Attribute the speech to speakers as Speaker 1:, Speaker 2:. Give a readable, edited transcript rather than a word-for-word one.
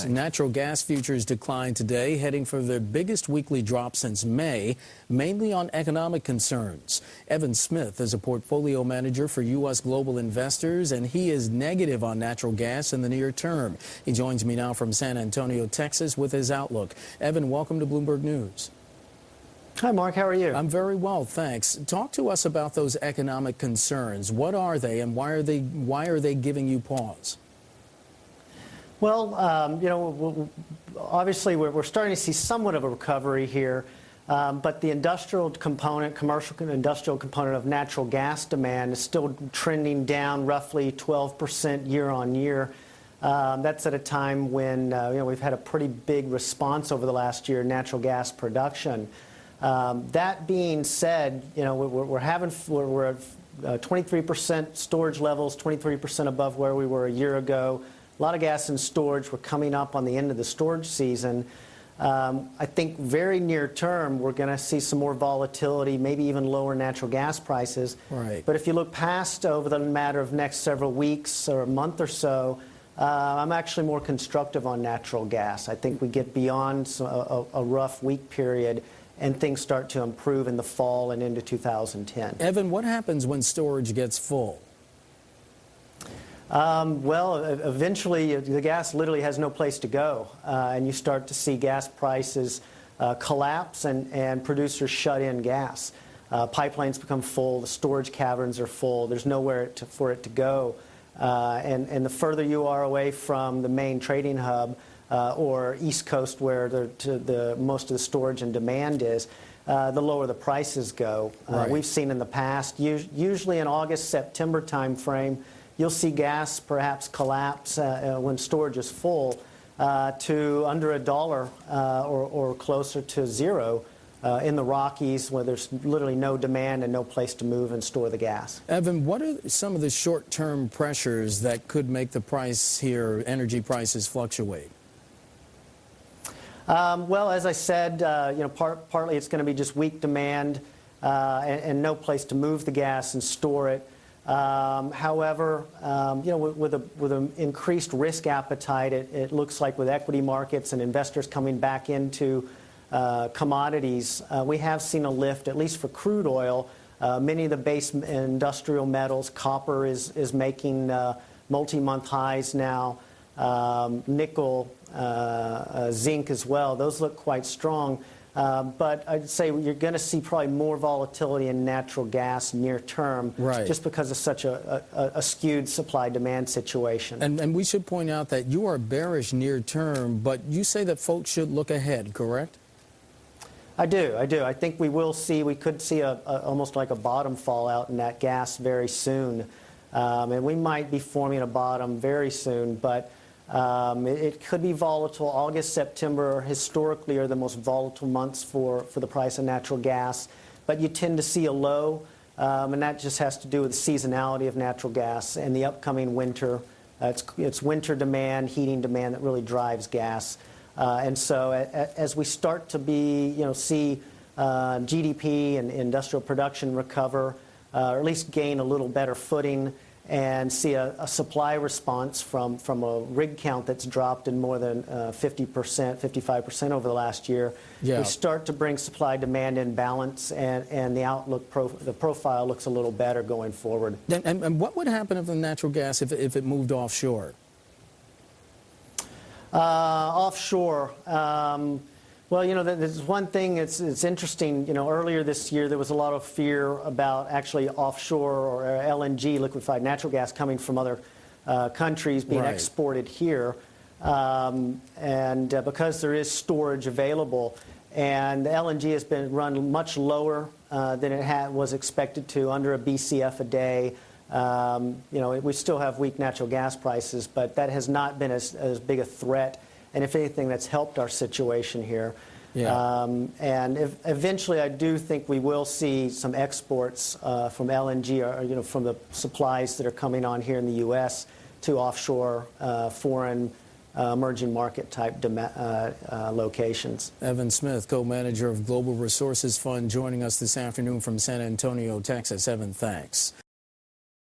Speaker 1: Thanks.
Speaker 2: Natural gas futures declined today, heading for their biggest weekly drop since May, mainly on economic concerns. Evan Smith is a portfolio manager for U.S. Global Investors, and he is negative on natural gas in the near term. He joins me now from San Antonio, Texas, with his outlook. Evan, welcome to Bloomberg News.
Speaker 3: Hi, Mark. How are you?
Speaker 2: I'm very well, thanks. Talk to us about those economic concerns. What are they, and why are they giving you pause?
Speaker 3: Well, obviously we're starting to see somewhat of a recovery here, but the industrial component, commercial industrial component of natural gas demand is still trending down roughly 12% year on year. That's at a time when we've had a pretty big response over the last year in natural gas production. That being said, we're at 23% storage levels, 23% above where we were a year ago. A lot of gas in storage. We're coming up on the end of the storage season. I think very near term, we're going to see some more volatility, maybe even lower natural gas prices.
Speaker 2: Right.
Speaker 3: But if you look past over the matter of next several weeks or a month or so, I'm actually more constructive on natural gas. I think we get beyond a rough week period and things start to improve in the fall and into 2010.
Speaker 2: Evan, what happens when storage gets full?
Speaker 3: Well, eventually the gas literally has no place to go, and you start to see gas prices collapse and producers shut in gas. Pipelines become full, the storage caverns are full, there's nowhere for it to go. And the further you are away from the main trading hub or East Coast where most of the storage and demand is, the lower the prices go.
Speaker 2: Right.
Speaker 3: We've seen in the past, usually in August, September timeframe, you'll see gas perhaps collapse when storage is full to under $1 or closer to zero in the Rockies, where there's literally no demand and no place to move and store the gas.
Speaker 2: Evan, what are some of the short-term pressures that could make the price here, energy prices, fluctuate?
Speaker 3: Well, as I said, partly it's going to be just weak demand and no place to move the gas and store it. However, with an increased risk appetite, it looks like with equity markets and investors coming back into commodities, we have seen a lift, at least for crude oil. Many of the base industrial metals, copper is making multi-month highs now. Nickel, zinc as well. Those look quite strong. But I'd say you're going to see probably more volatility in natural gas near term,
Speaker 2: right,
Speaker 3: just because of such a skewed supply-demand situation.
Speaker 2: And we should point out that you are bearish near term, but you say that folks should look ahead, correct?
Speaker 3: I do. I think we could see almost like a bottom fallout in that gas very soon. And we might be forming a bottom very soon, but it could be volatile. August, September historically are the most volatile months for the price of natural gas. But you tend to see a low, and that just has to do with the seasonality of natural gas and the upcoming winter. It's winter demand, heating demand that really drives gas. And so as we start to see GDP and industrial production recover, or at least gain a little better footing, and see a supply response from a rig count that's dropped in more than 50%, 55% over the last year.
Speaker 2: Yeah.
Speaker 3: We start to bring supply-demand in balance, and the outlook, the profile looks a little better going forward.
Speaker 2: And what would happen if the natural gas, if it moved offshore?
Speaker 3: Offshore. Well, there's one thing it's interesting. Earlier this year there was a lot of fear about actually offshore or LNG, liquefied natural gas, coming from other countries being
Speaker 2: right,
Speaker 3: exported here, and because there is storage available, and the LNG has been run much lower than it was expected to, under a BCF a day. We still have weak natural gas prices, but that has not been as big a threat. And if anything, that's helped our situation here.
Speaker 2: Yeah.
Speaker 3: And eventually, I do think we will see some exports from LNG, or from the supplies that are coming on here in the U.S. to offshore, foreign, emerging market type locations.
Speaker 2: Evan Smith, co-manager of Global Resources Fund, joining us this afternoon from San Antonio, Texas. Evan, thanks.